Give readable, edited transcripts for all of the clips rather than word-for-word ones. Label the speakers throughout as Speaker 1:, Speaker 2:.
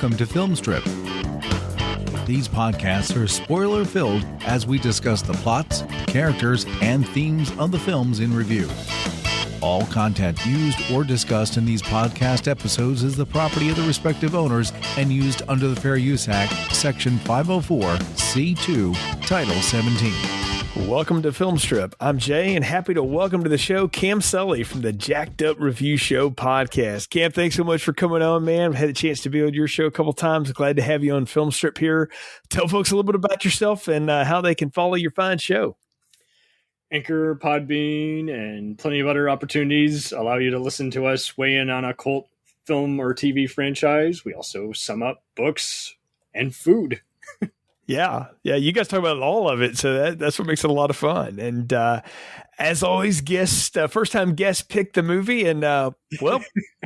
Speaker 1: Welcome to Film Strip. These podcasts are spoiler-filled as we discuss the plots, characters, and themes of the films in review. All content used or discussed in these podcast episodes is the property of the respective owners and used under the Fair Use Act, Section 504, C2, Title 17.
Speaker 2: Welcome to Film Strip. I'm Jay, and happy to welcome to the show Cam Sully from the Jacked Up Review Show podcast. Cam, thanks so much for coming on, man. I've had a chance to be on your show a couple times. Glad to have you on Film Strip here. Tell folks a little bit about yourself and how they can follow your fine show.
Speaker 3: Anchor, Podbean, and plenty of other opportunities allow you to listen to us weigh in on a cult film or TV franchise. We also sum up books and food.
Speaker 2: Yeah, you guys talk about all of it, so that's what makes it a lot of fun. And as always, first-time guests pick the movie, and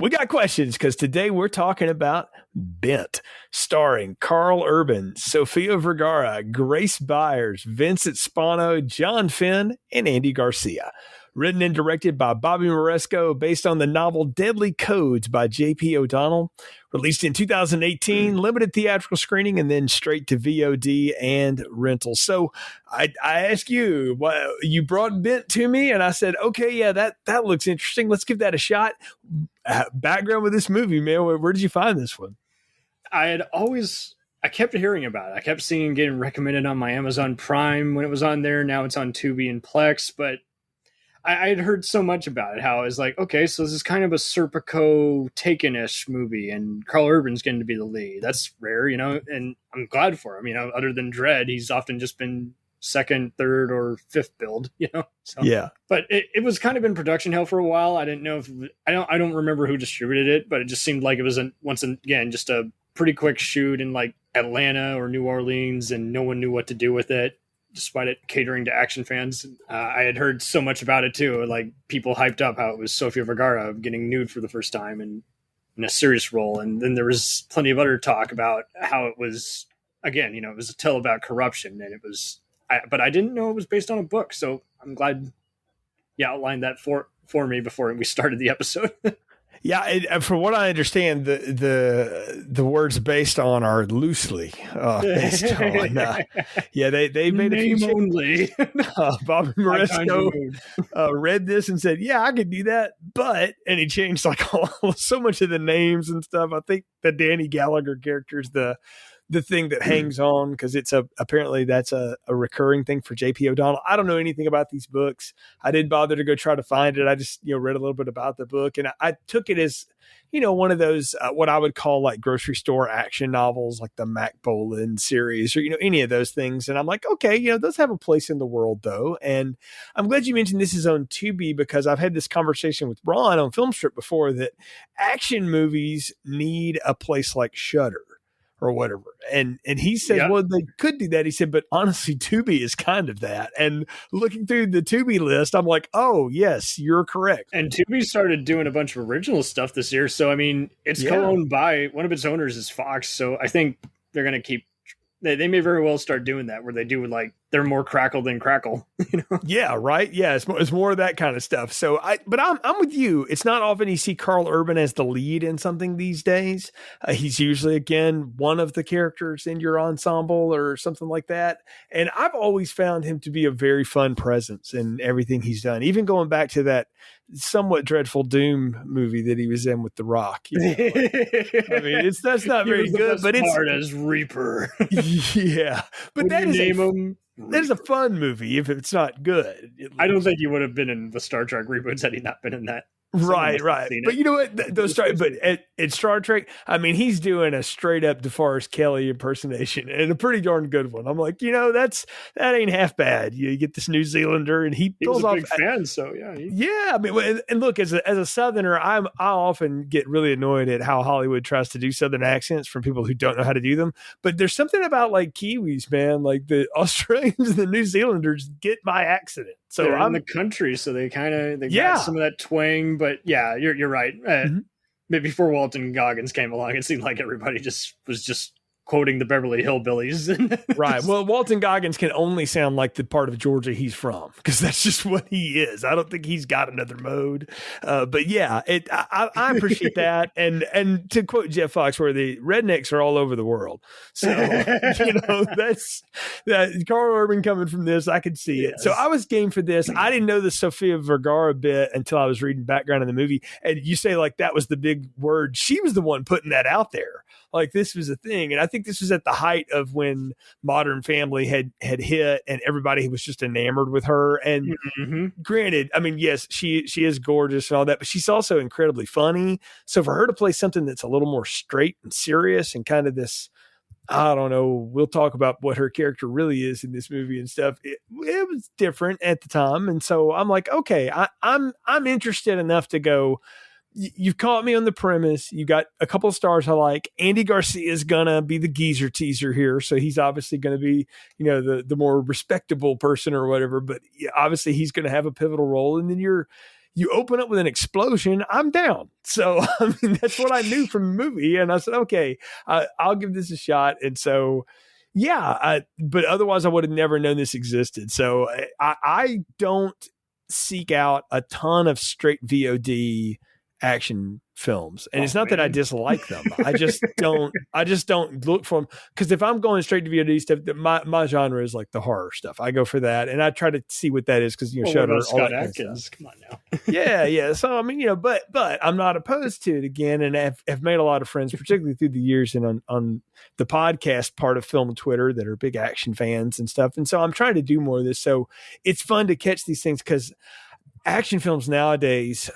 Speaker 2: we got questions because today we're talking about Bent, starring Carl Urban, Sofia Vergara, Grace Byers, Vincent Spano, John Finn, and Andy Garcia. Written and directed by Bobby Moresco, based on the novel Deadly Codes by J.P. O'Donnell. Released in 2018, limited theatrical screening, and then straight to VOD and rental. So I asked you, you brought Bent to me, and I said, okay, yeah, that looks interesting. Let's give that a shot. Background with this movie, man. Where did you find this one?
Speaker 3: I kept hearing about it. I kept seeing it getting recommended on my Amazon Prime when it was on there. Now it's on Tubi and Plex, but I had heard so much about it, how it was like, okay, so this is kind of a Serpico Taken-ish movie, and Carl Urban's getting to be the lead. That's rare, and I'm glad for him. Other than Dredd, he's often just been second, third, or fifth build, So,
Speaker 2: yeah.
Speaker 3: But it was kind of in production hell for a while. I didn't know if I don't remember who distributed it, but it just seemed like it was once again just a pretty quick shoot in like Atlanta or New Orleans, and no one knew what to do with it, despite it catering to action fans. I had heard so much about it too. Like people hyped up how it was Sofia Vergara getting nude for the first time and in a serious role. And then there was plenty of other talk about how it was, again, it was a tale about corruption, and but I didn't know it was based on a book. So I'm glad you outlined that for me before we started the episode.
Speaker 2: Yeah, from what I understand, the words based on are loosely based on. They made a few
Speaker 3: only.
Speaker 2: Bobby Moresco read this and said, "Yeah, I could do that," and he changed so much of the names and stuff. I think the Danny Gallagher character is the thing that hangs on because it's apparently that's a recurring thing for J.P. O'Donnell. I don't know anything about these books. I didn't bother to go try to find it. I just read a little bit about the book, and I took it as one of those what I would call like grocery store action novels, like the Mac Bolan series or any of those things. And I'm like, okay, those have a place in the world though. And I'm glad you mentioned this is on Tubi because I've had this conversation with Ron on Film Strip before that action movies need a place like Shudder or whatever. And he said, well, they could do that. He said, but honestly, Tubi is kind of that. And looking through the Tubi list, I'm like, oh, yes, you're correct.
Speaker 3: And Tubi started doing a bunch of original stuff this year. So, it's co-owned by, one of its owners is Fox. So I think they're going to keep, they may very well start doing that where they do like, they're more crackle than crackle.
Speaker 2: Yeah, right. Yeah, it's more of that kind of stuff. So but I'm with you. It's not often you see Carl Urban as the lead in something these days. He's usually again one of the characters in your ensemble or something like that. And I've always found him to be a very fun presence in everything he's done. Even going back to that somewhat dreadful Doom movie that he was in with The Rock. That's not very good, but it's
Speaker 3: hard as Reaper.
Speaker 2: Yeah, but that is
Speaker 3: him.
Speaker 2: That is a fun movie if it's not good.
Speaker 3: I don't think he would have been in the Star Trek reboots had he not been in that.
Speaker 2: Right. But you know what? But Star Trek, he's doing a straight up DeForest Kelley impersonation and a pretty darn good one. I'm like, that ain't half bad. You get this New Zealander and he pulls off.
Speaker 3: He was a big fan, so yeah.
Speaker 2: Yeah. And look, as a Southerner, I often get really annoyed at how Hollywood tries to do Southern accents from people who don't know how to do them. But there's something about like Kiwis, man, like the Australians and the New Zealanders get my accent.
Speaker 3: So they're in the country, so they got some of that twang. But yeah, you're right. Maybe before Walton Goggins came along, it seemed like everybody was just quoting the Beverly Hillbillies.
Speaker 2: Right. Well, Walton Goggins can only sound like the part of Georgia he's from, because that's just what he is. I don't think he's got another mode. But yeah, I appreciate that. And to quote Jeff Foxworthy, rednecks are all over the world. So, that's that. Carl Urban coming from this, I could see it. So I was game for this. I didn't know the Sofia Vergara bit until I was reading background of the movie. And you say like that was the big word. She was the one putting that out there. Like this was a thing. And I think this was at the height of when Modern Family had hit and everybody was just enamored with her. And granted, I mean, yes, she is gorgeous and all that, but she's also incredibly funny. So for her to play something that's a little more straight and serious and kind of this, I don't know, we'll talk about what her character really is in this movie and stuff. It was different at the time. And so I'm like, okay, I'm interested enough to go, you've caught me on the premise. You got a couple of stars I like. Andy Garcia is going to be the geezer teaser here. So he's obviously going to be, the more respectable person or whatever, but obviously he's going to have a pivotal role. And then you open up with an explosion. I'm down. So, I mean, that's what I knew from the movie. And I said, okay, I'll give this a shot. And so, but otherwise I would have never known this existed. So I don't seek out a ton of straight VOD action films, and it's not that I dislike them. I just don't look for them, because if I'm going straight to VOD stuff, my genre is like the horror stuff. I go for that, and I try to see what that is, because Shudder,
Speaker 3: Scott Adkins, come on now.
Speaker 2: yeah. So I mean, but I'm not opposed to it again, and have made a lot of friends, particularly through the years, and on the podcast part of Film Twitter, that are big action fans and stuff. And so I'm trying to do more of this. So it's fun to catch these things, because action films nowadays,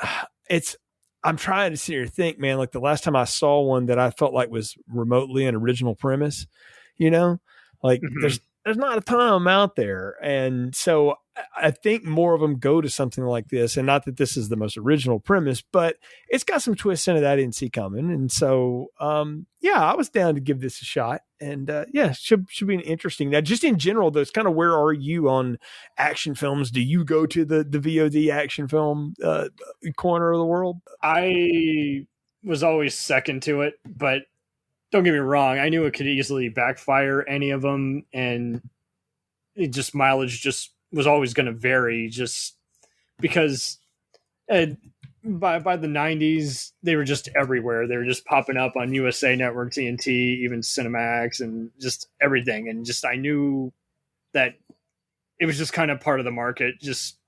Speaker 2: I'm trying to sit here and think, man, like the last time I saw one that I felt like was remotely an original premise, there's not a ton of them out there. And so I think more of them go to something like this, and not that this is the most original premise, but it's got some twists in it that I didn't see coming. And so, I was down to give this a shot, and should be an interesting. Now, just in general, though, it's kind of, where are you on action films? Do you go to the VOD action film corner of the world?
Speaker 3: I was always second to it, but don't get me wrong, I knew it could easily backfire any of them, and mileage was always going to vary, just because by the 90s, they were just everywhere. They were just popping up on USA Network, TNT, even Cinemax, and just everything. And I knew that it was just kind of part of the market. Just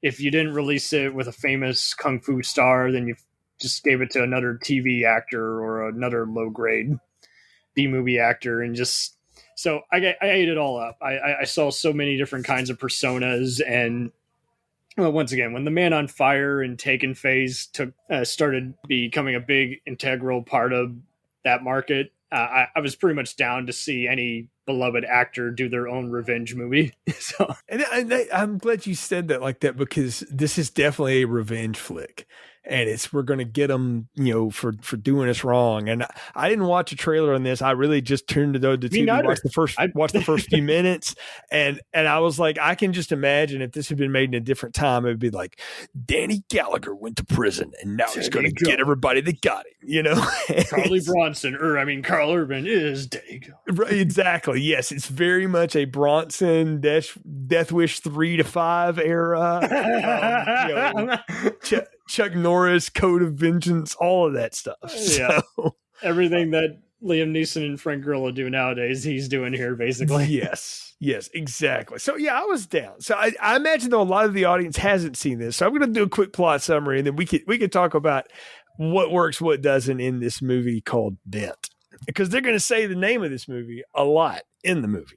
Speaker 3: if you didn't release it with a famous kung fu star, then you just gave it to another TV actor or another low grade B-movie actor, and so I ate it all up. I saw so many different kinds of personas, and once again, when the Man on Fire and Taken phase started becoming a big integral part of that market, I was pretty much down to see any beloved actor do their own revenge movie. So,
Speaker 2: and I'm glad you said that like that, because this is definitely a revenge flick. And we're going to get them, for doing us wrong. And I didn't watch a trailer on this. I really just turned it on to TV, watched the first few minutes. And I was like, I can just imagine if this had been made in a different time, it would be like, Danny Gallagher went to prison and now he's going to get everybody that got him,
Speaker 3: Carl Urban is Danny Gallagher.
Speaker 2: Right, exactly. Yes. It's very much a Bronson Death Wish 3 to 5 era. Chuck Norris, Code of Vengeance, all of that stuff.
Speaker 3: Yeah. So, everything that Liam Neeson and Frank Grillo do nowadays, he's doing here, basically.
Speaker 2: Yes, exactly. So, I was down. So, I imagine, though, a lot of the audience hasn't seen this. So, I'm going to do a quick plot summary, and then we could talk about what works, what doesn't in this movie called Bent. Because they're going to say the name of this movie a lot in the movie,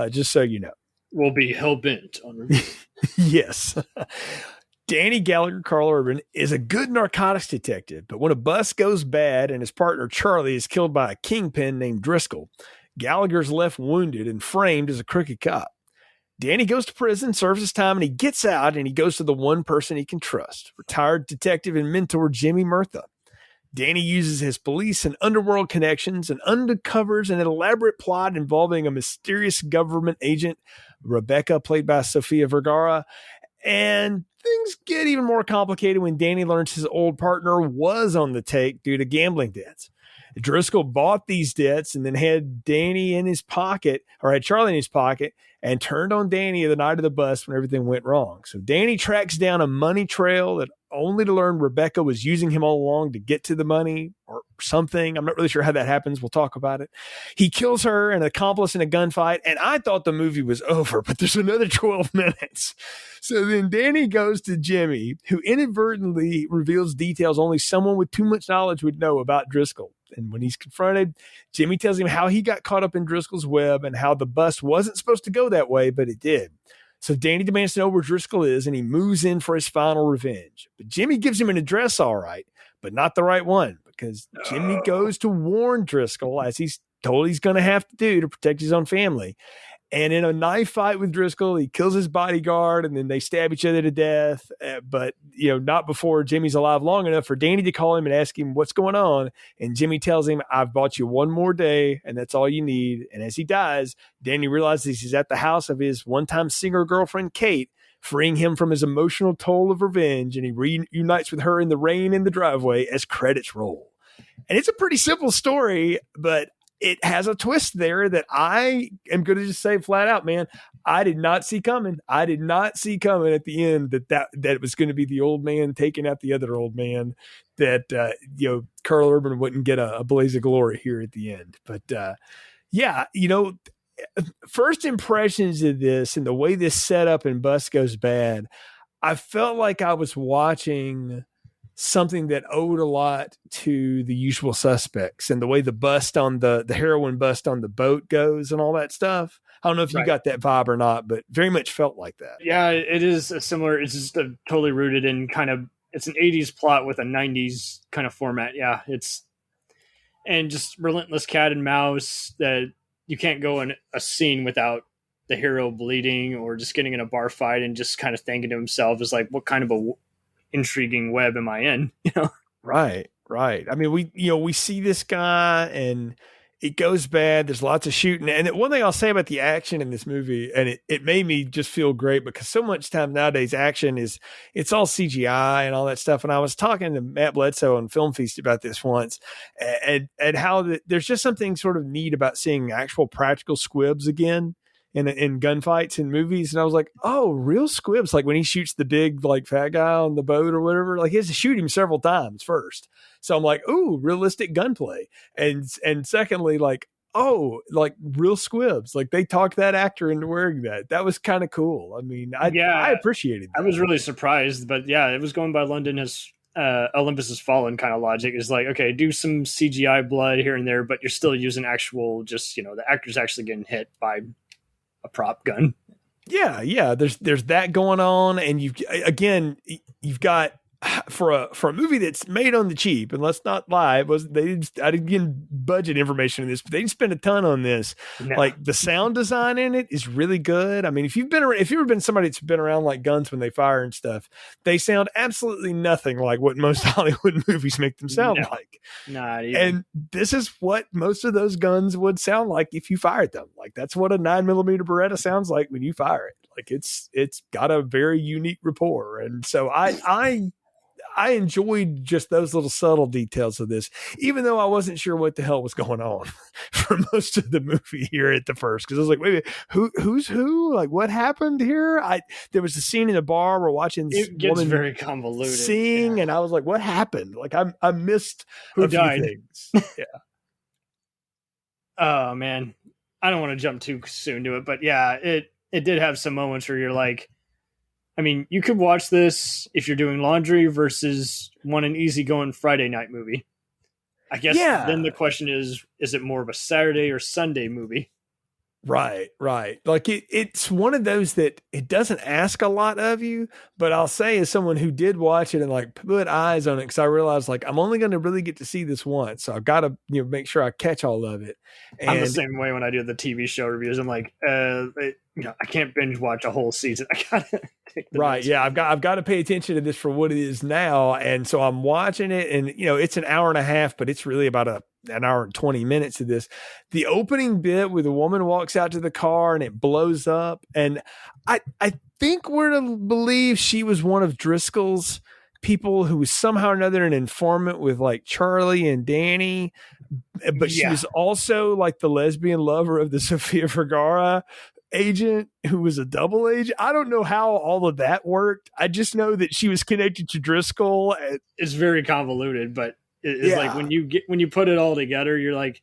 Speaker 2: just so you know.
Speaker 3: We'll be hell-bent on review.
Speaker 2: Yes. Danny Gallagher, Carl Urban, is a good narcotics detective, but when a bust goes bad and his partner Charlie is killed by a kingpin named Driscoll, Gallagher's left wounded and framed as a crooked cop. Danny goes to prison, serves his time, and he gets out, and he goes to the one person he can trust, retired detective and mentor Jimmy Murtha. Danny uses his police and underworld connections and uncovers an elaborate plot involving a mysterious government agent, Rebecca, played by Sofia Vergara, and things get even more complicated when Danny learns his old partner was on the take due to gambling debts. Driscoll bought these debts and then had Danny in his pocket, or had Charlie in his pocket, and turned on Danny the night of the bust when everything went wrong. So Danny tracks down a money trail that only to learn Rebecca was using him all along to get to the money or something. I'm not really sure how that happens. We'll talk about it. He kills her, an accomplice in a gunfight, and I thought the movie was over, but there's another 12 minutes. So then Danny goes to Jimmy, who inadvertently reveals details only someone with too much knowledge would know about Driscoll. And when he's confronted, Jimmy tells him how he got caught up in Driscoll's web and how the bus wasn't supposed to go that way, but it did. So Danny demands to know where Driscoll is, and he moves in for his final revenge. But Jimmy gives him an address, all right, but not the right one, because Jimmy goes to warn Driscoll, as he's told he's going to have to do to protect his own family. And in a knife fight with Driscoll, he kills his bodyguard, and then they stab each other to death. But, not before Jimmy's alive long enough for Danny to call him and ask him what's going on. And Jimmy tells him, I've bought you one more day, and that's all you need. And as he dies, Danny realizes he's at the house of his one-time singer girlfriend, Kate, freeing him from his emotional toll of revenge. And he reunites with her in the rain in the driveway as credits roll. And it's a pretty simple story, but it has a twist there that I am going to just say flat out, man, I did not see coming. I did not see coming at the end that it was going to be the old man taking out the other old man, that, Carl Urban wouldn't get a blaze of glory here at the end. But first impressions of this and the way this setup and bust goes bad, I felt like I was watching something that owed a lot to The Usual Suspects and the way the bust on the heroin bust on the boat goes and all that stuff. I don't know if you got that vibe or not, but very much felt like that.
Speaker 3: Yeah, it is a similar, it's just totally rooted in it's an 80s plot with a 90s kind of format. Yeah, and just relentless cat and mouse, that you can't go in a scene without the hero bleeding or just getting in a bar fight and just kind of thinking to himself, is like, what kind of a intriguing web am I in?
Speaker 2: Right. I mean, we see this guy and it goes bad. There's lots of shooting. And one thing I'll say about the action in this movie, and it made me just feel great, because so much time nowadays action it's all CGI and all that stuff. And I was talking to Matt Bledsoe on Film Feast about this once, and how there's just something sort of neat about seeing actual practical squibs again in gunfights in movies. And I was like, oh, real squibs. Like when he shoots the big, like, fat guy on the boat or whatever, like he has to shoot him several times first. So I'm like, ooh, realistic gunplay. And secondly, like, oh, like real squibs. Like they talked that actor into wearing that. That was kind of cool. I mean, I appreciated that.
Speaker 3: I was really surprised, but yeah, it was going by London has Olympus Has Fallen kind of logic. Is like, okay, do some CGI blood here and there, but you're still using actual, just, the actor's actually getting hit by a prop gun.
Speaker 2: Yeah. There's that going on, and you've got for a movie that's made on the cheap, and let's not lie, I didn't get budget information in this, but they didn't spend a ton on this. No. Like the sound design in it is really good. I mean, if you've ever been somebody that's been around like guns when they fire and stuff, they sound absolutely nothing like what most Hollywood movies make them sound like. Not even. And this is what most of those guns would sound like if you fired them. Like that's what a 9mm Beretta sounds like when you fire it. Like it's got a very unique rapport. And so I enjoyed just those little subtle details of this, even though I wasn't sure what the hell was going on for most of the movie here at the first. Cause I was like, wait, who's who? Like what happened here? There was a scene in a bar we're watching this woman
Speaker 3: very convoluted
Speaker 2: sing. Yeah. And I was like, what happened? Like I missed
Speaker 3: who
Speaker 2: a
Speaker 3: died.
Speaker 2: Few things. Yeah.
Speaker 3: Oh man. I don't want to jump too soon to it, but yeah, it did have some moments where you're like, I mean, you could watch this if you're doing laundry versus an easygoing Friday night movie. I guess then the question is it more of a Saturday or Sunday movie?
Speaker 2: Right. Like it's one of those that it doesn't ask a lot of you, but I'll say as someone who did watch it and like put eyes on it, because I realized like I'm only going to really get to see this once, so I've got to make sure I catch all of it. And
Speaker 3: I'm the same way when I do the TV show reviews. I'm like, I can't binge watch a whole season. I gotta take the
Speaker 2: right. Yeah, I've got to pay attention to this for what it is now, and so I'm watching it, and it's an hour and a half, but it's really about an hour and 20 minutes of this. The opening bit where the woman walks out to the car and it blows up, and I think we're to believe she was one of Driscoll's people who was somehow or another an informant with like Charlie and Danny, but she was also like the lesbian lover of the Sofia Vergara agent who was a double agent. I don't know how all of that worked. I just know that she was connected to Driscoll.
Speaker 3: It's very convoluted, but it's like when you put it all together, you're like,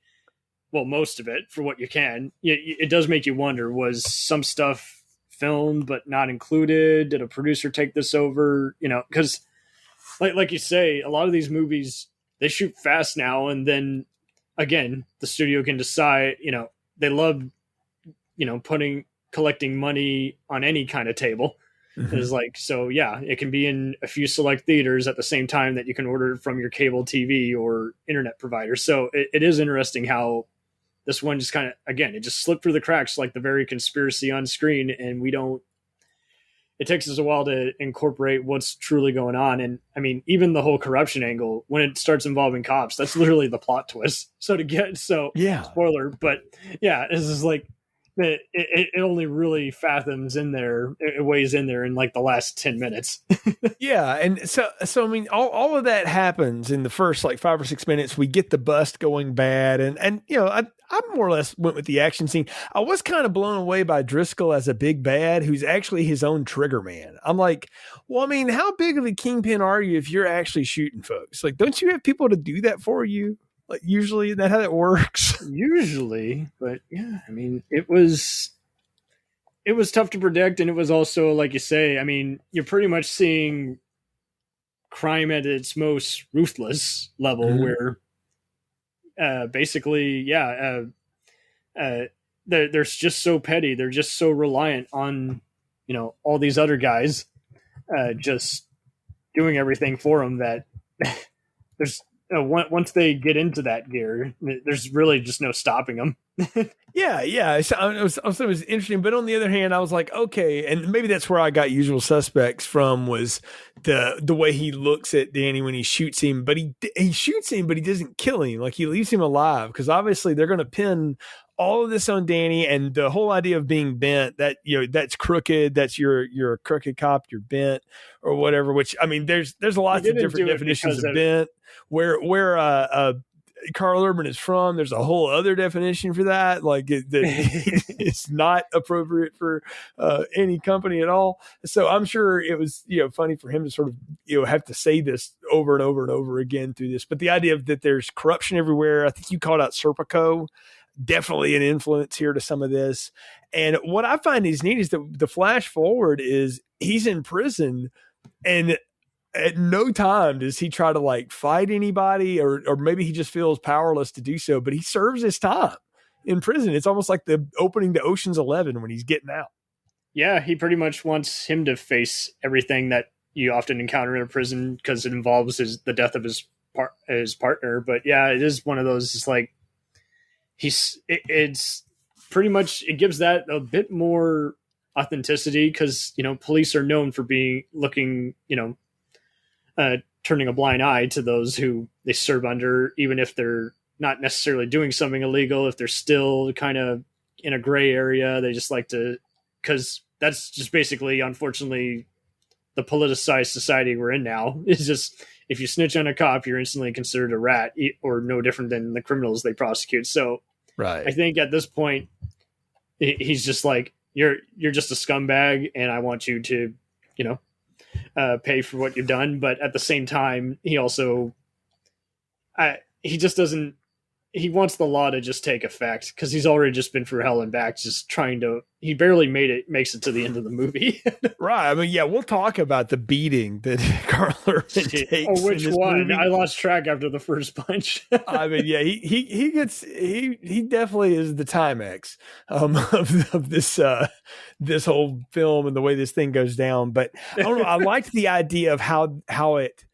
Speaker 3: well, most of it for what you can. It does make you wonder: was some stuff filmed but not included? Did a producer take this over? Because like you say, a lot of these movies they shoot fast now, and then again, the studio can decide. They love collecting money on any kind of table. Mm-hmm. It's like, so yeah, it can be in a few select theaters at the same time that you can order it from your cable TV or internet provider. So it is interesting how this one just kind of, again, it just slipped through the cracks like the very conspiracy on screen. And it takes us a while to incorporate what's truly going on. And I mean, even the whole corruption angle, when it starts involving cops, that's literally the plot twist. Spoiler, but yeah, this is like, it only really fathoms in there. It weighs in there in like the last 10 minutes.
Speaker 2: Yeah. And so, I mean, all of that happens in the first like 5 or 6 minutes. We get the bust going bad. And I more or less went with the action scene. I was kind of blown away by Driscoll as a big bad who's actually his own trigger man. I'm like, well, I mean, how big of a kingpin are you if you're actually shooting folks? Like, don't you have people to do that for you? Like, usually, isn't that how that works?
Speaker 3: Usually, but yeah, I mean, it was tough to predict, and it was also, like you say, I mean, you're pretty much seeing crime at its most ruthless level, mm-hmm. where basically, they're just so petty. They're just so reliant on, all these other guys just doing everything for them that there's. Once they get into that gear, there's really just no stopping them.
Speaker 2: Yeah. So it was interesting, but on the other hand, I was like, okay, and maybe that's where I got Usual Suspects from, was the way he looks at Danny when he shoots him, but he shoots him, but he doesn't kill him. Like, he leaves him alive, because obviously they're going to pin all of this on Danny, and the whole idea of being bent, that that's crooked, that's you're a crooked cop, you're bent or whatever. Which, I mean, there's lots of different definitions of bent. Where Carl Urban is from, there's a whole other definition for that. Like, it's not appropriate for any company at all. So I'm sure it was funny for him to sort of have to say this over and over and over again through this. But the idea of that there's corruption everywhere. I think you called out Serpico. Definitely an influence here to some of this. And what I find is neat is that the flash forward is he's in prison, and at no time does he try to like fight anybody, or maybe he just feels powerless to do so, but he serves his time in prison. It's almost like the opening to Ocean's 11 when he's getting out.
Speaker 3: Yeah, he pretty much wants him to face everything that you often encounter in a prison, because it involves the death of his partner. But yeah, it is one of those, it's like, it's pretty much, it gives that a bit more authenticity, because police are known for looking turning a blind eye to those who they serve under, even if they're not necessarily doing something illegal. If they're still kind of in a gray area, they just like to, because that's just basically, unfortunately, the politicized society we're in now. Is just, if you snitch on a cop, you're instantly considered a rat, or no different than the criminals they prosecute. So
Speaker 2: right.
Speaker 3: I think at this point, he's just like, you're just a scumbag, and I want you to, pay for what you've done. But at the same time, he also, he just doesn't, he wants the law to just take effect, because he's already just been through hell and back, just trying to, he barely makes it to the end of the movie.
Speaker 2: Right. I mean, yeah, we'll talk about the beating that Carl Urban takes.
Speaker 3: Oh, which one? Movie. I lost track after the first punch.
Speaker 2: I mean, yeah, he definitely is the Timex of this whole film and the way this thing goes down. But I don't know. I liked the idea of how it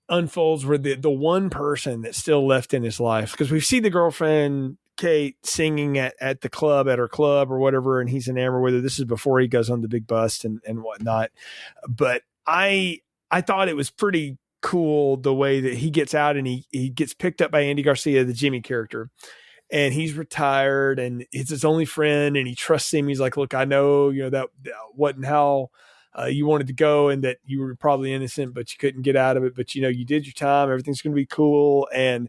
Speaker 2: unfolds, where the one person that's still left in his life, because we see the girlfriend Kate singing at the club, at her club or whatever, and he's enamored with her. This is before he goes on the big bust and whatnot. But I thought it was pretty cool the way that he gets out, and he gets picked up by Andy Garcia, the Jimmy character, and he's retired, and it's his only friend, and he trusts him. He's like, look, I know, that wasn't how you wanted to go and that you were probably innocent, but you couldn't get out of it. But, you did your time. Everything's going to be cool. And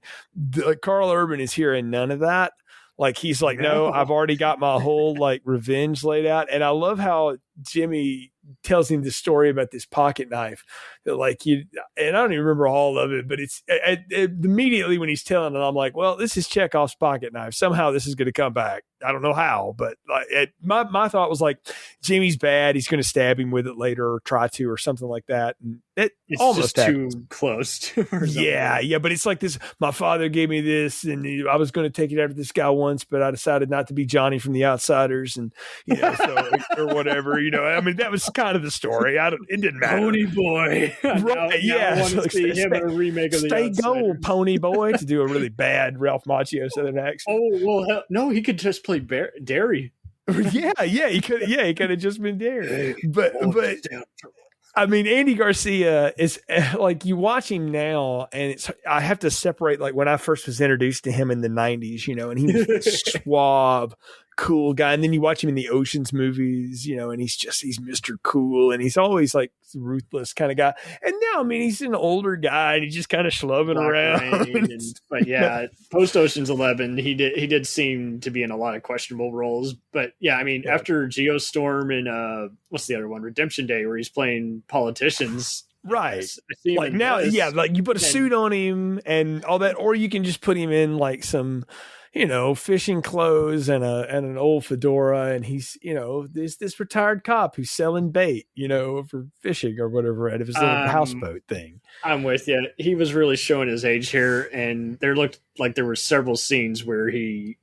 Speaker 2: Carl Urban is hearing none of that. Like, he's like, no, I've already got my whole like revenge laid out. And I love how Jimmy tells him the story about this pocket knife that like and I don't even remember all of it, but it's immediately when he's telling it, I'm like, well, this is Chekhov's pocket knife. Somehow this is going to come back. I don't know how, but like, my thought was like, Jimmy's bad. He's going to stab him with it later or try to, or something like that. And it's
Speaker 3: almost too close to
Speaker 2: yeah. But it's like this, my father gave me this and I was going to take it after this guy once, but I decided not to be Johnny from The Outsiders and, so, or whatever, I mean, that was kind of the story. It didn't matter.
Speaker 3: Pony Boy.
Speaker 2: Right, yeah.
Speaker 3: I want to see him in a remake of The Outsiders.
Speaker 2: Stay gold, Pony Boy, to do a really bad Ralph Macchio Southern accent.
Speaker 3: Oh, well, no, he could just play Derry.
Speaker 2: Yeah, he could have just been Derry. But I mean, Andy Garcia is like, you watch him now, and I have to separate like when I first was introduced to him in the 90s, and he was this suave, cool guy. And then you watch him in the Oceans movies, and he's Mr. Cool, and he's always like ruthless kind of guy. And now, I mean, he's an older guy and he's just kind of schlubbing around.
Speaker 3: But yeah, post Oceans 11, he did seem to be in a lot of questionable roles. But yeah, I mean, after Geostorm and what's the other one, Redemption Day, where he's playing politicians.
Speaker 2: Right. Like now, like you put a suit on him and all that, or you can just put him in like some, fishing clothes and an old fedora, and he's, there's this retired cop who's selling bait, for fishing or whatever out of his little houseboat thing.
Speaker 3: I'm with you. He was really showing his age here, and there looked like there were several scenes where he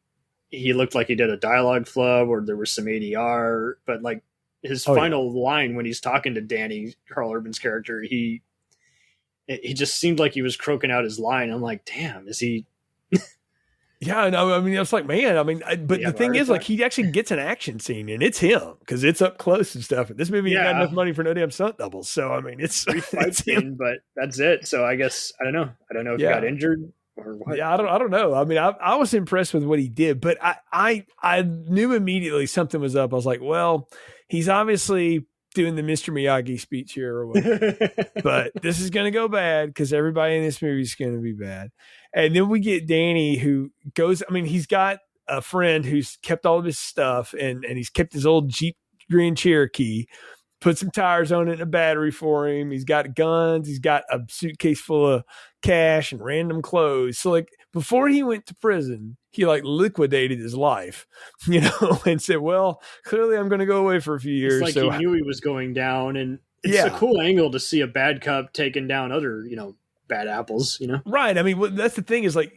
Speaker 3: looked like he did a dialogue flub, or there was some ADR, but like his final line when he's talking to Danny, Carl Urban's character, he just seemed like he was croaking out his line. I'm like, damn, is he?
Speaker 2: Yeah, no, I mean, it's like, man, I mean, but the thing is, like, he actually gets an action scene, and it's him because it's up close and stuff. And this movie ain't got enough money for no damn stunt doubles, so I mean, it's
Speaker 3: fight scene, but that's it. So I guess I don't know if he got injured or what.
Speaker 2: Yeah, I don't know. I mean, I was impressed with what he did, but I knew immediately something was up. I was like, well, he's obviously doing the Mr. Miyagi speech here or whatever, but this is going to go bad because everybody in this movie is going to be bad. And then we get Danny, who goes, I mean, he's got a friend who's kept all of his stuff and he's kept his old Jeep Grand Cherokee, put some tires on it and a battery for him. He's got guns. He's got a suitcase full of cash and random clothes. So like before he went to prison, he like liquidated his life, and said, well, clearly I'm going to go away for a few years.
Speaker 3: It's like he knew he was going down, and it's a cool angle to see a bad cop taking down other, bad apples,
Speaker 2: Right. I mean, that's the thing is like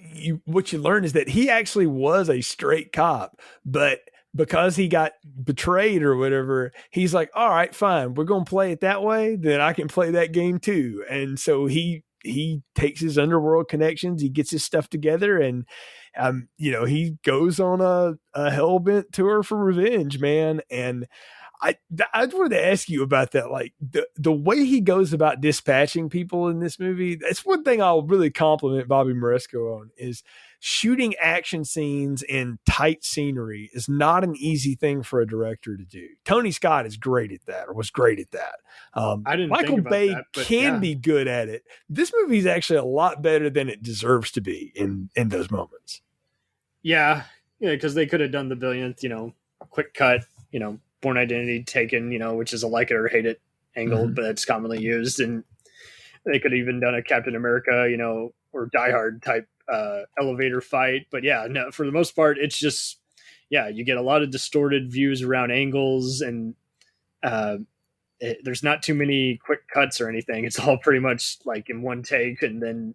Speaker 2: what you learn is that he actually was a straight cop, but because he got betrayed or whatever, he's like, all right, fine, we're going to play it that way. Then I can play that game too. And so he takes his underworld connections, he gets his stuff together, and he goes on a hellbent tour for revenge, man. And I wanted to ask you about that. Like the way he goes about dispatching people in this movie, that's one thing I'll really compliment Bobby Moresco on, is shooting action scenes in tight scenery is not an easy thing for a director to do. Tony Scott is great at that, or was great at that.
Speaker 3: I didn't
Speaker 2: Michael
Speaker 3: think about
Speaker 2: Bay
Speaker 3: that, but
Speaker 2: can be good at it. This movie is actually a lot better than it deserves to be in those moments.
Speaker 3: Yeah, because they could have done the billionth, quick cut, Born Identity taken, which is a like it or hate it angle, but it's commonly used. And they could have even done a Captain America, or Die Hard type elevator fight. But yeah, no, for the most part, it's just, you get a lot of distorted views around angles, and there's not too many quick cuts or anything. It's all pretty much like in one take, and then,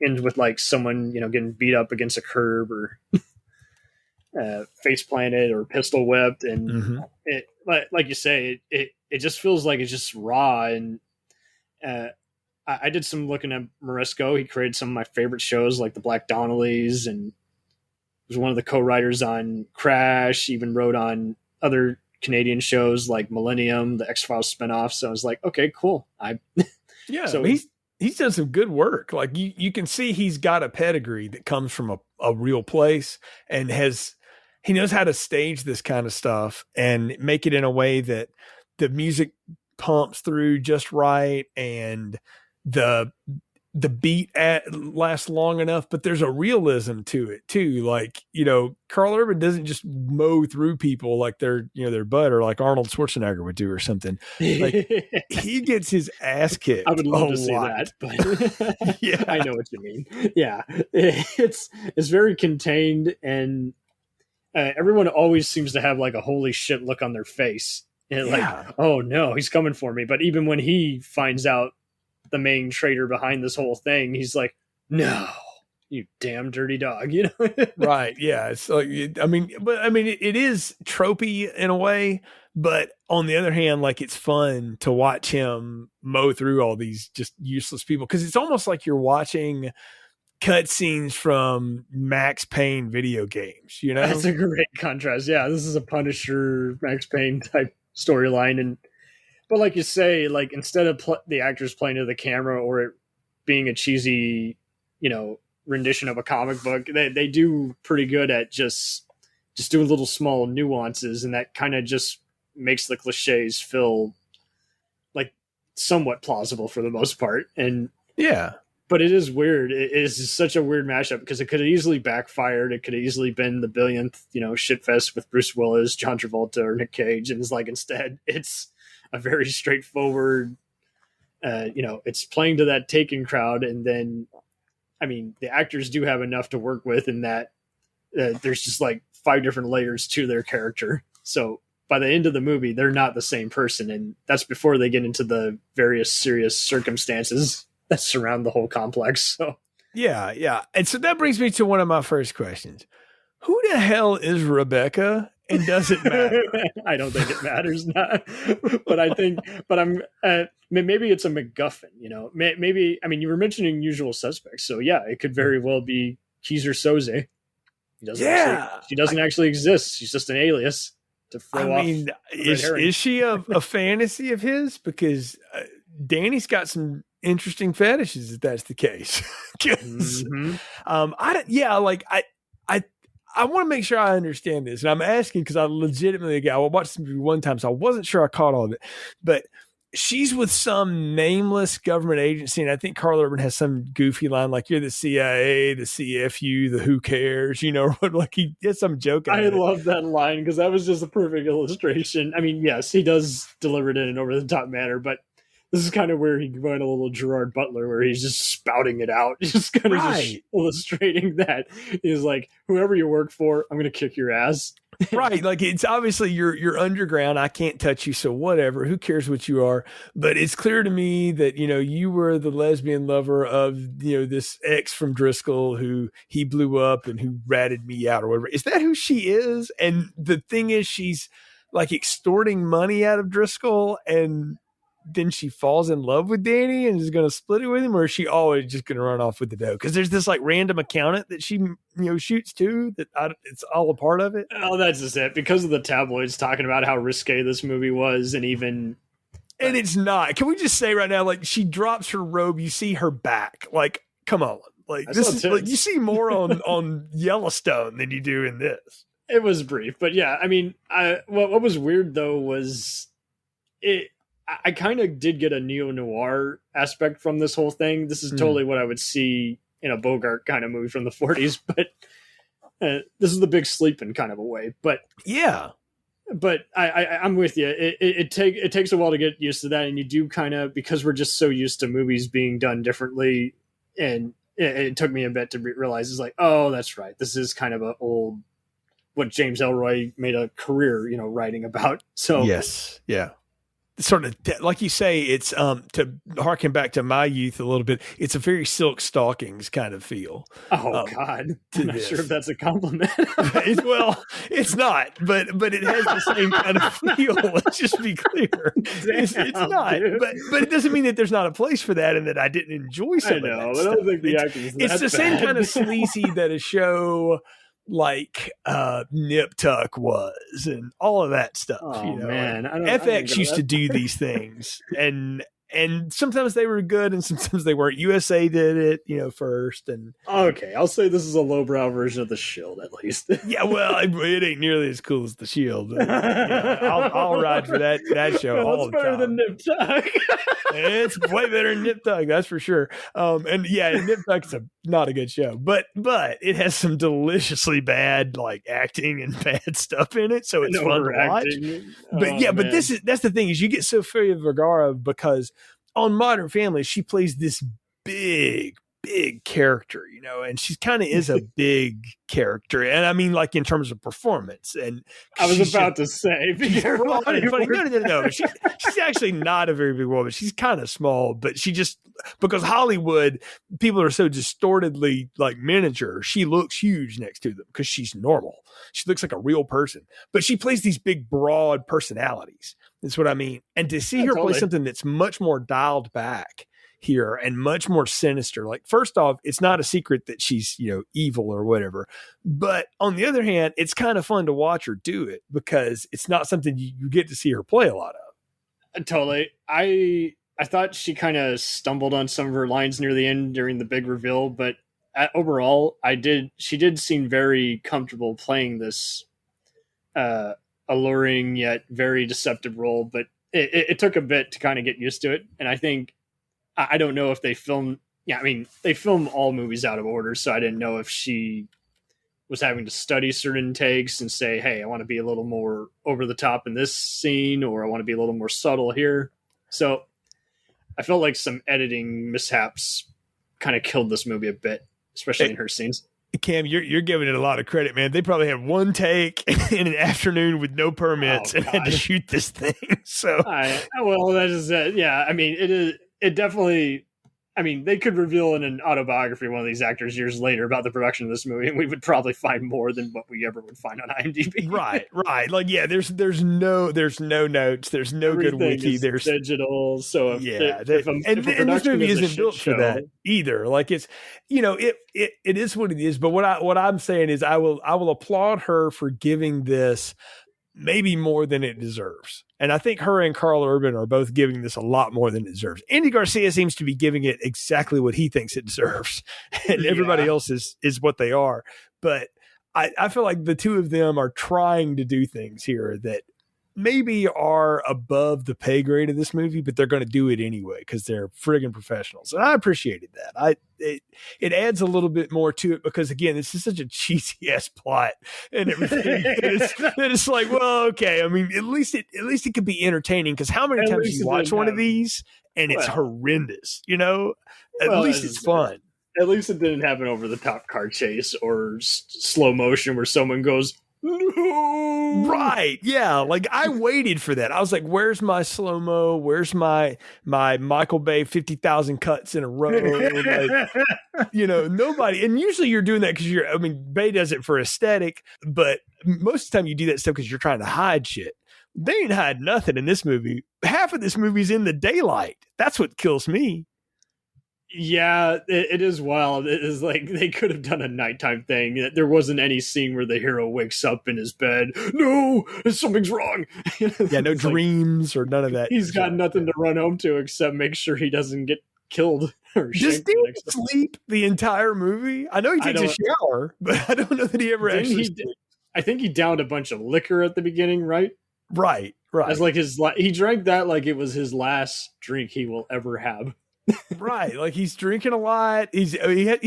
Speaker 3: ends with like someone, getting beat up against a curb or face planted or pistol whipped, and it, like you say, it just feels like it's just raw. And I did some looking at Moresco. He created some of my favorite shows like the Black Donnellys, and was one of the co-writers on Crash, even wrote on other Canadian shows like Millennium, the X-Files spinoff. So I was like, okay, cool.
Speaker 2: So he's done some good work. Like you can see he's got a pedigree that comes from a real place, and he knows how to stage this kind of stuff and make it in a way that the music pumps through just right, and the beat lasts long enough, but there's a realism to it too. Like, Carl Urban doesn't just mow through people like they're, their butt, or like Arnold Schwarzenegger would do or something. Like, he gets his ass kicked.
Speaker 3: I would love to see that, but yeah, I know what you mean. Yeah, it's very contained, and everyone always seems to have like a holy shit look on their face. And like, oh no, he's coming for me. But even when he finds out the main traitor behind this whole thing, he's like, no, you damn dirty dog,
Speaker 2: Right. Yeah. It's like, it is tropey in a way, but on the other hand, like, it's fun to watch him mow through all these just useless people. 'Cause it's almost like you're watching cutscenes from Max Payne video games,
Speaker 3: That's a great contrast. Yeah. This is a Punisher, Max Payne type storyline. But like you say, like, instead of the actors playing to the camera or it being a cheesy, rendition of a comic book, they do pretty good at just doing little small nuances, and that kind of just makes the cliches feel like somewhat plausible for the most part. And
Speaker 2: yeah,
Speaker 3: but it is weird. It is such a weird mashup because it could have easily backfired. It could have easily been the billionth, shitfest with Bruce Willis, John Travolta, or Nick Cage, and it's like, instead it's a very straightforward, it's playing to that Taken crowd. And then, the actors do have enough to work with in that there's just like 5 different layers to their character. So by the end of the movie, they're not the same person. And that's before they get into the various serious circumstances that surround the whole complex. So
Speaker 2: yeah. Yeah. And so that brings me to one of my first questions. Who the hell is Rebecca? And does it matter?
Speaker 3: I don't think it matters, but I'm maybe it's a MacGuffin, maybe, you were mentioning Usual Suspects. So yeah, it could very well be Kaiser Soze. She doesn't actually exist. She's just an alias to throw off.
Speaker 2: Is she a fantasy of his? Because Danny's got some interesting fetishes if that's the case. I want to make sure I understand this, and I'm asking because I legitimately, I watched this movie one time, so I wasn't sure I caught all of it. But she's with some nameless government agency, and I think Carl Urban has some goofy line like, "You're the CIA, the CFU, the who cares," like he did some joke.
Speaker 3: I love that line because that was just a perfect illustration. Yes, he does deliver it in an over the top manner, but this is kind of where he went a little Gerard Butler, where he's just spouting it out, just kind of just illustrating that. He's like, whoever you work for, I'm going to kick your ass.
Speaker 2: Right. Like, it's obviously you're underground. I can't touch you. So whatever, who cares what you are? But it's clear to me that, you were the lesbian lover of, this ex from Driscoll who he blew up and who ratted me out or whatever. Is that who she is? And the thing is, she's like extorting money out of Driscoll, and then she falls in love with Danny and is going to split it with him, or is she always just going to run off with the dough? Because there's this like random accountant that she shoots too, it's all a part of it.
Speaker 3: Oh, that's just it. Because of the tabloids talking about how risque this movie was, and
Speaker 2: it's not. Can we just say right now, like, she drops her robe, you see her back. Like, come on, like, this is like, you see more on Yellowstone than you do in this.
Speaker 3: It was brief, but yeah, what was weird though was it. I kind of did get a neo-noir aspect from this whole thing. This is totally what I would see in a Bogart kind of movie from the 40s, but this is the Big Sleeping kind of a way. But
Speaker 2: yeah,
Speaker 3: but I'm with you. It takes a while to get used to that, and you do kind of, because we're just so used to movies being done differently, and it took me a bit to realize it's like, oh, that's right. This is kind of a old, what James Ellroy made a career, writing about. So
Speaker 2: yes, yeah. Sort of like you say, it's to harken back to my youth a little bit. It's a very Silk Stockings kind of feel.
Speaker 3: Oh God, I'm not sure if that's a compliment.
Speaker 2: It's not, but it has the same kind of feel. Let's just be clear. It's not, but it doesn't mean that there's not a place for that and that I didn't enjoy some of that
Speaker 3: but
Speaker 2: stuff.
Speaker 3: I don't think the acting.
Speaker 2: It's the same kind of sleazy that a show like Nip Tuck was, and all of that stuff.
Speaker 3: Oh man,
Speaker 2: FX used to do these things, and and sometimes they were good and sometimes they weren't. USA did it, first. And
Speaker 3: okay, I'll say this is a lowbrow version of The Shield, at least.
Speaker 2: yeah, well, it ain't nearly as cool as The Shield. I'll ride for that show all the time. It's better than Nip Tuck. It's way better than Nip Tuck, that's for sure. And yeah, Nip Tuck is not a good show, but it has some deliciously bad acting and bad stuff in it, so it's fun to watch. But that's the thing, is you get Sofia Vergara because on Modern Family she plays this big character, and she kind of is a big character, and I mean, in terms of performance. And
Speaker 3: I was about to say,
Speaker 2: no, she's actually not a very big woman. She's kind of small, but she just, because Hollywood people are so distortedly miniature, she looks huge next to them because she's normal. She looks like a real person, but she plays these big, broad personalities. That's what I mean. And to see her play something that's much more dialed back here and much more sinister. First off, it's not a secret that she's, evil or whatever. But on the other hand, it's kind of fun to watch her do it because it's not something you get to see her play a lot of.
Speaker 3: Totally. I thought she kind of stumbled on some of her lines near the end during the big reveal, but overall, she did seem very comfortable playing this alluring yet very deceptive role, but it took a bit to kind of get used to it. And I don't know if they film all movies out of order, so I didn't know if she was having to study certain takes and say, hey, I want to be a little more over the top in this scene, or I want to be a little more subtle here. So I felt like some editing mishaps kind of killed this movie a bit, especially in her scenes.
Speaker 2: Cam, you're giving it a lot of credit, man. They probably had one take in an afternoon with no permits and had to shoot this thing. So,
Speaker 3: well, that is it. Yeah, I mean, it definitely. I mean, they could reveal in an autobiography of one of these actors years later about the production of this movie, and we would probably find more than what we ever would find on IMDb.
Speaker 2: Right. There's no notes, there's no good wiki, there's
Speaker 3: digital. So
Speaker 2: and this movie isn't built for that either. It's it is what it is. But what I'm saying is I will applaud her for giving this maybe more than it deserves. And I think her and Carl Urban are both giving this a lot more than it deserves. Andy Garcia seems to be giving it exactly what he thinks it deserves. And everybody else is what they are. But I feel like the two of them are trying to do things here that maybe are above the pay grade of this movie, but they're going to do it anyway because they're friggin' professionals. And I appreciated that. It adds a little bit more to it because, again, this is such a cheesy ass plot and everything. It's like, well, okay. I mean, at least it could be entertaining, because how many times you watch one of these and it's horrendous, At least it's fun.
Speaker 3: At least it didn't happen over the top car chase or slow motion where someone goes, no.
Speaker 2: Right. Yeah. I waited for that. I was like, where's my slow-mo? Where's my Michael Bay 50,000 cuts in a row? Nobody. And usually you're doing that because Bay does it for aesthetic, but most of the time you do that stuff because you're trying to hide shit. They ain't hide nothing in this movie. Half of this movie's in the daylight. That's what kills me.
Speaker 3: Yeah, it is wild. It is they could have done a nighttime thing. There wasn't any scene where the hero wakes up in his bed. No, something's wrong.
Speaker 2: Yeah, no dreams or none of that.
Speaker 3: He's got nothing to run home to except make sure he doesn't get killed.
Speaker 2: Does he sleep the entire movie? I know he takes a shower, but I don't know that he ever actually.
Speaker 3: I think he downed a bunch of liquor at the beginning, right?
Speaker 2: Right.
Speaker 3: As he drank that like it was his last drink he will ever have.
Speaker 2: Right, he's drinking a lot. He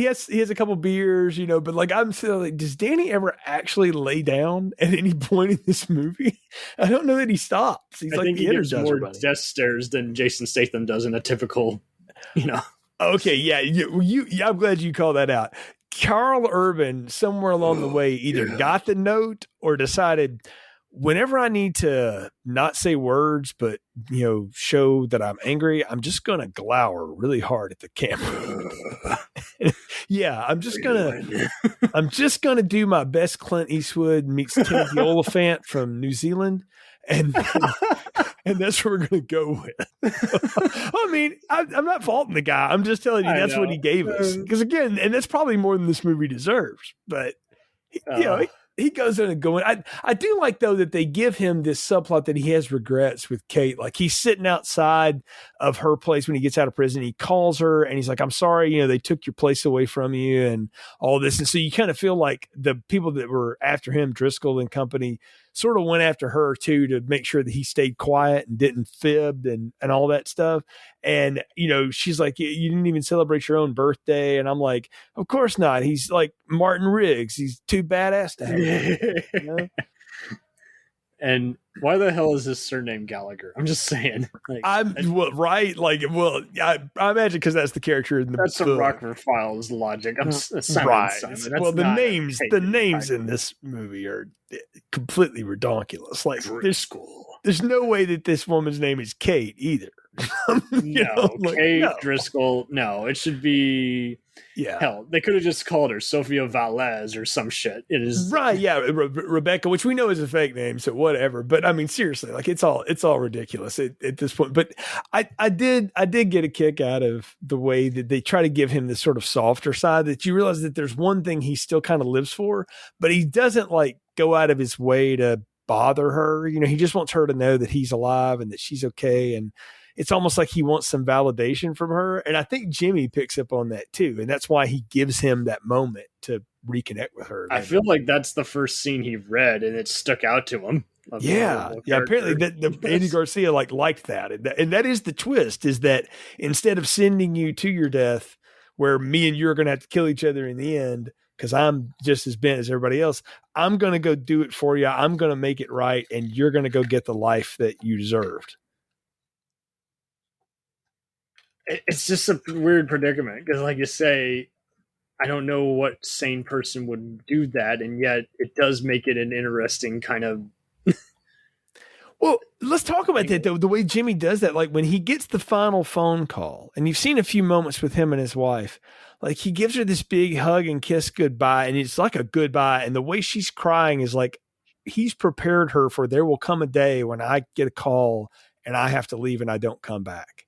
Speaker 2: has a couple beers, but I'm still does Danny ever actually lay down at any point in this movie? I don't know that he stops.
Speaker 3: I think he gives more death stares than Jason Statham does in a typical,
Speaker 2: Okay, yeah, I'm glad you called that out. Carl Urban, somewhere along the way, either got the note or decided, whenever I need to not say words, but, show that I'm angry, I'm just going to glower really hard at the camera. Yeah, I'm just going to do my best Clint Eastwood meets Timothy Oliphant from New Zealand. And that's what we're going to go with. I mean, I'm not faulting the guy. I'm just telling you what he gave us. Because again, and that's probably more than this movie deserves. But he goes in and going. I do like though that they give him this subplot that he has regrets with Kate. Like he's sitting outside of her place when he gets out of prison. He calls her and he's like, "I'm sorry, they took your place away from you and all this." And so you kind of feel like the people that were after him, Driscoll and company, sort of went after her too to make sure that he stayed quiet and didn't fib and all that stuff. And, she's like, you didn't even celebrate your own birthday. And I'm like, of course not. He's like Martin Riggs. He's too badass to have.
Speaker 3: And why the hell is his surname Gallagher? I'm just saying.
Speaker 2: Right. Like, I imagine because that's the character in the
Speaker 3: That's
Speaker 2: book.
Speaker 3: some Rockford Files logic.
Speaker 2: Right. Well, the names in this movie are completely redonkulous. Like, there's no way that this woman's name is Kate either.
Speaker 3: Kate Driscoll. No, it should be. Yeah. Hell, they could have just called her Sophia Valles or some shit. It is
Speaker 2: right. Yeah, Rebecca, which we know is a fake name, so whatever. But I mean, seriously, like it's all ridiculous at this point. But I did get a kick out of the way that they try to give him this sort of softer side. That you realize that there's one thing he still kind of lives for, but he doesn't like go out of his way to bother her. He just wants her to know that he's alive and that she's okay. And it's almost like he wants some validation from her. And I think Jimmy picks up on that too. And that's why he gives him that moment to reconnect with her.
Speaker 3: I feel like that's the first scene he read and it stuck out to him.
Speaker 2: Yeah. Apparently the Andy Garcia liked that. And that is the twist, is that instead of sending you to your death where me and you are going to have to kill each other in the end, because I'm just as bent as everybody else, I'm going to go do it for you. I'm going to make it right. And you're going to go get the life that you deserved.
Speaker 3: It's just a weird predicament because, like you say, I don't know what sane person would do that, and yet it does make it an interesting kind of.
Speaker 2: Well, let's talk about that though. The way Jimmy does that, like when he gets the final phone call, and you've seen a few moments with him and his wife, like he gives her this big hug and kiss goodbye, and it's like a goodbye, and the way she's crying is like he's prepared her for there will come a day when I get a call and I have to leave and I don't come back.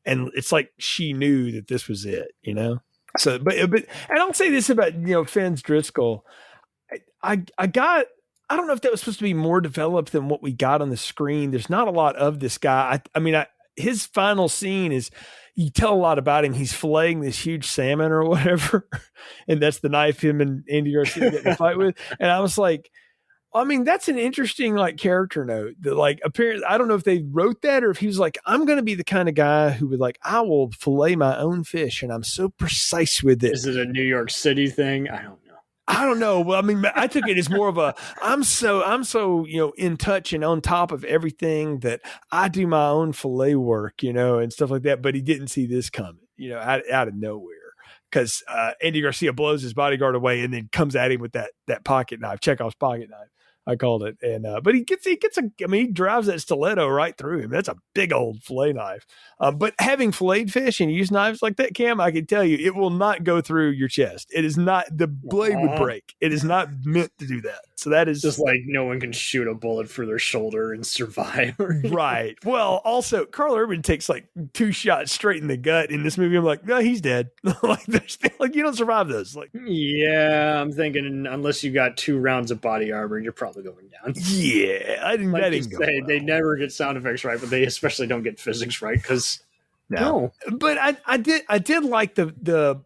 Speaker 2: And it's like she knew that this was it, So, but and I'll say this about Finn's Driscoll. I don't know if that was supposed to be more developed than what we got on the screen. There's not a lot of this guy. His final scene is you tell a lot about him. He's filleting this huge salmon or whatever, and that's the knife him and Andy Garcia get in a fight with. And I was like, that's an interesting character note that apparently I don't know if they wrote that or if he was like, I'm going to be the kind of guy who would I will fillet my own fish and I'm so precise with it.
Speaker 3: Is it a New York City thing? I
Speaker 2: don't know. Well, I took it as more of a, I'm so, in touch and on top of everything that I do my own fillet work, and stuff like that. But he didn't see this coming, out of nowhere. Because Andy Garcia blows his bodyguard away and then comes at him with that pocket knife, Chekhov's pocket knife, I called it. And but he drives that stiletto right through him. That's a big old fillet knife. But having filleted fish and used knives like that, Cam, I can tell you, it will not go through your chest. It is not, the blade would break. It is not meant to do that. So that is
Speaker 3: just like no one can shoot a bullet through their shoulder and survive.
Speaker 2: Right. Well, also Carl Urban takes 2 shots straight in the gut in this movie. I'm like, no, he's dead. You don't survive those.
Speaker 3: Yeah, I'm thinking unless you got 2 rounds of body armor, you're probably going down.
Speaker 2: Yeah, I didn't. That didn't go well.
Speaker 3: They never get sound effects right, but they especially don't get physics right because
Speaker 2: no. But I did like the.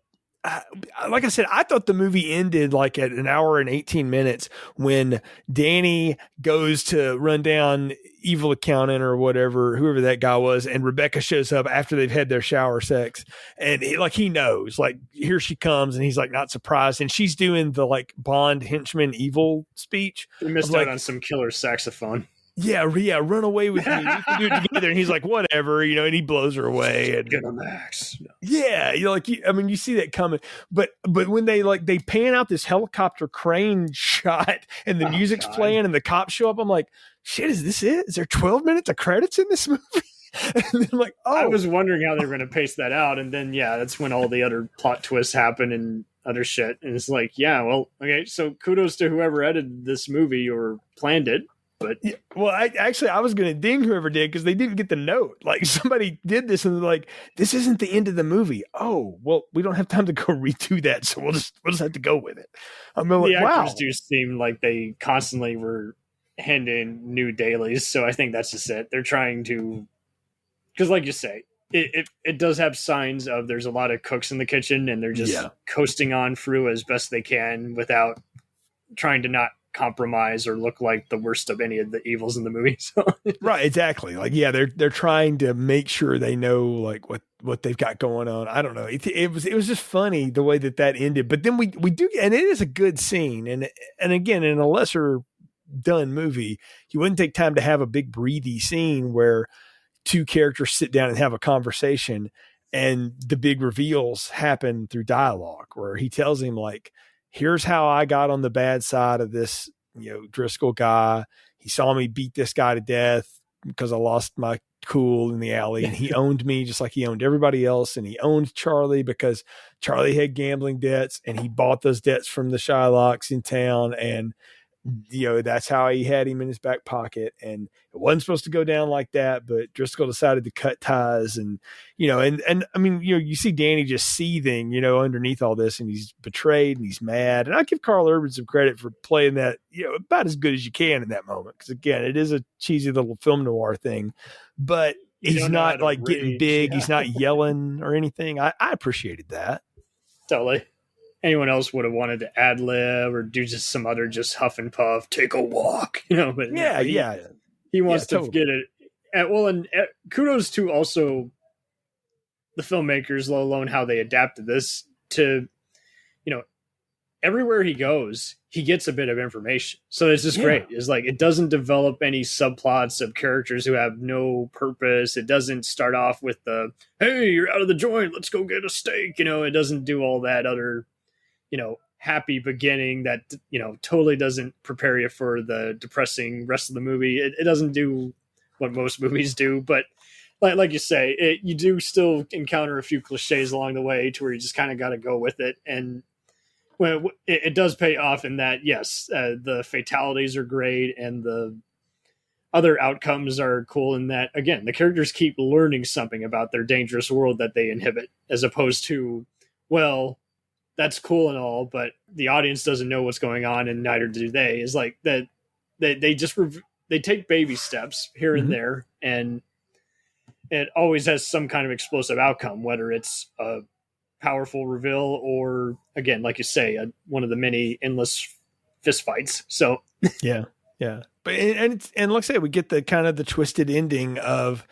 Speaker 2: Like I said, I thought the movie ended at an hour and 18 minutes when Danny goes to run down evil accountant or whatever, whoever that guy was, and Rebecca shows up after they've had their shower sex, and he knows, here she comes, and he's not surprised, and she's doing the Bond henchman evil speech.
Speaker 3: We missed out on some killer saxophone.
Speaker 2: Yeah, run away with me. We can do it together. And he's like, whatever, and he blows her away. And
Speaker 3: get a max. No.
Speaker 2: Yeah, you see that coming. But when they they pan out this helicopter crane shot and the music's playing and the cops show up, I'm like, shit, is this it? Is there 12 minutes of credits in this movie? And then I
Speaker 3: was wondering how they were going to pace that out. And then, that's when all the other plot twists happen and other shit. And it's okay, so kudos to whoever edited this movie or planned it. But
Speaker 2: yeah, well, I was going to ding whoever did because they didn't get the note. Like somebody did this and they're like, this isn't the end of the movie. Oh, well, we don't have time to go redo that, so we'll just have to go with it. I'm like,
Speaker 3: the
Speaker 2: wow.
Speaker 3: actors do seem like they constantly were handing new dailies, so I think that's just it. They're trying to, because like you say, it does have signs of there's a lot of cooks in the kitchen and they're just coasting on through as best they can without trying to not compromise or look like the worst of any of the evils in the movie. So.
Speaker 2: Right, exactly. Like, yeah, they're trying to make sure they know like what they've got going on. I don't know. It was just funny the way that ended. But then we do, and it is a good scene. And again, in a lesser done movie, you wouldn't take time to have a big breathy scene where two characters sit down and have a conversation, and the big reveals happen through dialogue where he tells him like, here's how I got on the bad side of this, Driscoll guy. He saw me beat this guy to death because I lost my cool in the alley, and he owned me just like he owned everybody else. And he owned Charlie because Charlie had gambling debts, and he bought those debts from the Shylocks in town. And, that's how he had him in his back pocket. And it wasn't supposed to go down like that, but Driscoll decided to cut ties. And, and I mean, you see Danny just seething, underneath all this, and he's betrayed and he's mad. And I give Carl Urban some credit for playing that, about as good as you can in that moment. Because again, it is a cheesy little film noir thing, but he's not like getting big. Yeah. He's not yelling or anything. I appreciated that.
Speaker 3: Totally. Anyone else would have wanted to ad lib or do just some other just huff and puff, take a walk, but he wants to get it. And kudos to also the filmmakers, let alone how they adapted this to, everywhere he goes, he gets a bit of information. So it's just great. It's like, it doesn't develop any subplots of characters who have no purpose. It doesn't start off with the, hey, you're out of the joint, let's go get a steak. It doesn't do all that other, happy beginning that, totally doesn't prepare you for the depressing rest of the movie. It doesn't do what most movies do, but like you say, you do still encounter a few cliches along the way to where you just kind of got to go with it. And well, it does pay off in that, yes, the fatalities are great and the other outcomes are cool in that, again, the characters keep learning something about their dangerous world that they inhabit, as opposed to, well, that's cool and all, but the audience doesn't know what's going on, and neither do they. Is like that they just they take baby steps here and there, and it always has some kind of explosive outcome, whether it's a powerful reveal or, again, like you say, one of the many endless fist fights. So
Speaker 2: yeah. But and like I say, we get the kind of the twisted ending of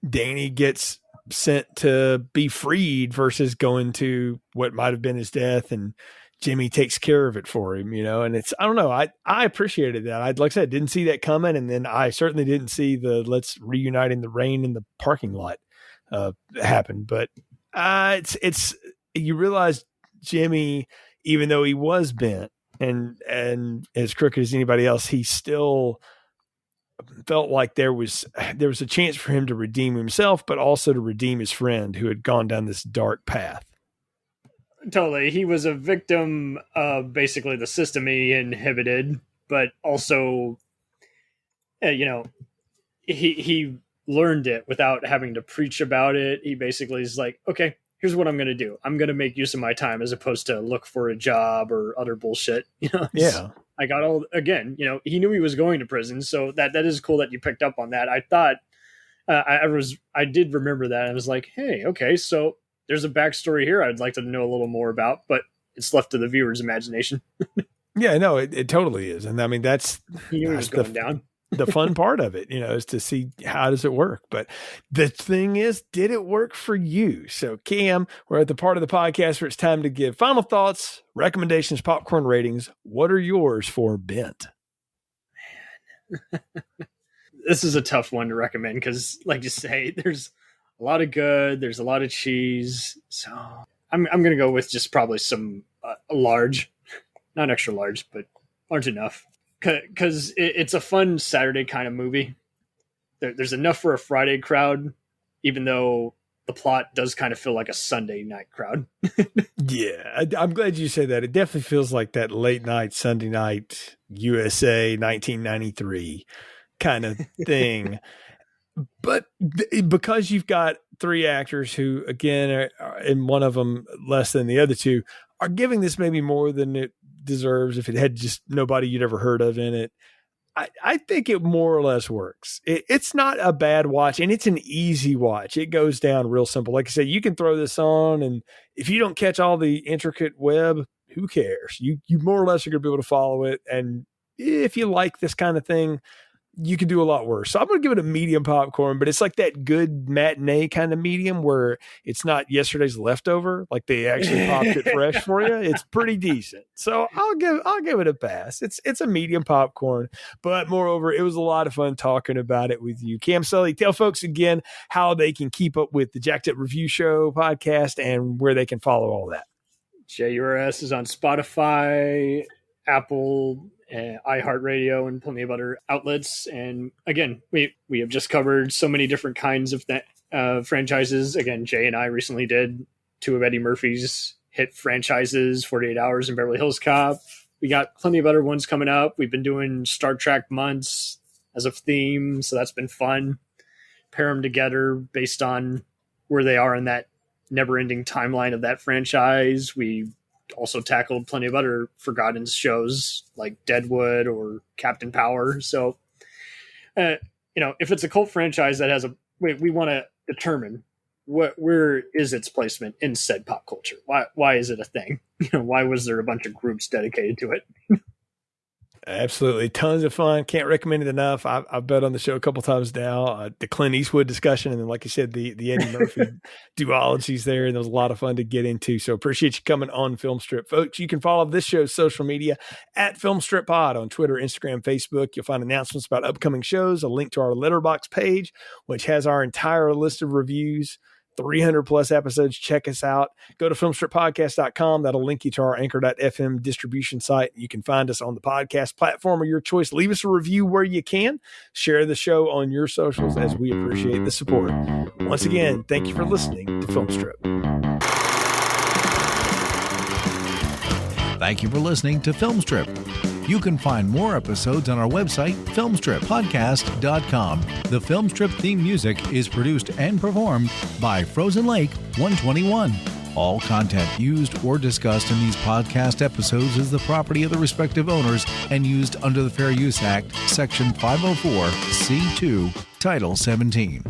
Speaker 2: Danny gets sent to be freed versus going to what might have been his death, and Jimmy takes care of it for him, and it's, I don't know. I appreciated that. Like I said, didn't see that coming. And then I certainly didn't see the let's reunite in the rain in the parking lot happen. But it's, you realize Jimmy, even though he was bent and as crooked as anybody else, he still felt like there was a chance for him to redeem himself, but also to redeem his friend who had gone down this dark path.
Speaker 3: Totally. He was a victim of basically the system he inhibited, but also, he learned it without having to preach about it. He basically is like, okay, here's what I'm going to do. I'm going to make use of my time as opposed to look for a job or other bullshit.
Speaker 2: Yeah.
Speaker 3: I got all, again, he knew he was going to prison. So that is cool that you picked up on that. I thought I did remember that. I was like, hey, okay, so there's a backstory here I'd like to know a little more about, but it's left to the viewer's imagination.
Speaker 2: Yeah, no, it totally is. And I mean, that's
Speaker 3: going down.
Speaker 2: The fun part of it, is to see how does it work. But the thing is, did it work for you? So Cam, we're at the part of the podcast where it's time to give final thoughts, recommendations, popcorn ratings. What are yours for Bent?
Speaker 3: Man. This is a tough one to recommend because, like you say, there's a lot of good, there's a lot of cheese. So I'm going to go with just probably some large, not extra large, but large enough. Because it's a fun Saturday kind of movie. There's enough for a Friday crowd, even though the plot does kind of feel like a Sunday night crowd.
Speaker 2: Yeah, I'm glad you said that. It definitely feels like that late night, Sunday night, USA 1993. kind of thing. But because you've got three actors who, again, and one of them less than the other two, are giving this maybe more than it deserves if it had just nobody you'd ever heard of in it. I think it more or less works. It's not a bad watch, and it's an easy watch. It goes down real simple. Like I said, you can throw this on, and if you don't catch all the intricate web, who cares? You more or less are going to be able to follow it. And if you like this kind of thing, you can do a lot worse. So I'm going to give it a medium popcorn, but it's like that good matinee kind of medium where it's not yesterday's leftover. Like they actually popped it fresh for you. It's pretty decent. So I'll give it a pass. It's a medium popcorn, but moreover, it was a lot of fun talking about it with you. Cam Sully, tell folks again how they can keep up with the Jacked Up Review Show podcast and where they can follow all that.
Speaker 3: JURS is on Spotify, Apple, iHeartRadio, and plenty of other outlets. And again, we have just covered so many different kinds of franchises. Again, Jay and I recently did 2 of Eddie Murphy's hit franchises, 48 Hours and Beverly Hills Cop. We got plenty of other ones coming up. We've been doing Star Trek months as a theme, so that's been fun. Pair them together based on where they are in that never-ending timeline of that franchise. We also tackled plenty of other forgotten shows like Deadwood or Captain Power. So, if it's a cult franchise that has we want to determine where is its placement in said pop culture. Why is it a thing? Why was there a bunch of groups dedicated to it?
Speaker 2: Absolutely. Tons of fun. Can't recommend it enough. I've bet on the show a couple times now. The Clint Eastwood discussion, and then, like you said, the Eddie Murphy duologies there. And there was a lot of fun to get into. So appreciate you coming on Film Strip. Folks, you can follow this show's social media at Film Strip Pod on Twitter, Instagram, Facebook. You'll find announcements about upcoming shows, a link to our Letterboxd page, which has our entire list of reviews. 300 plus episodes. Check us out. Go to filmstrippodcast.com. That'll link you to our anchor.fm distribution site. You can find us on the podcast platform of your choice. Leave us a review where you can. Share the show on your socials as we appreciate the support. Once again, thank you for listening to Film Strip.
Speaker 1: Thank you for listening to Film Strip. You can find more episodes on our website, filmstrippodcast.com. The Film Strip theme music is produced and performed by Frozen Lake 121. All content used or discussed in these podcast episodes is the property of the respective owners and used under the Fair Use Act, Section 504, C2, Title 17.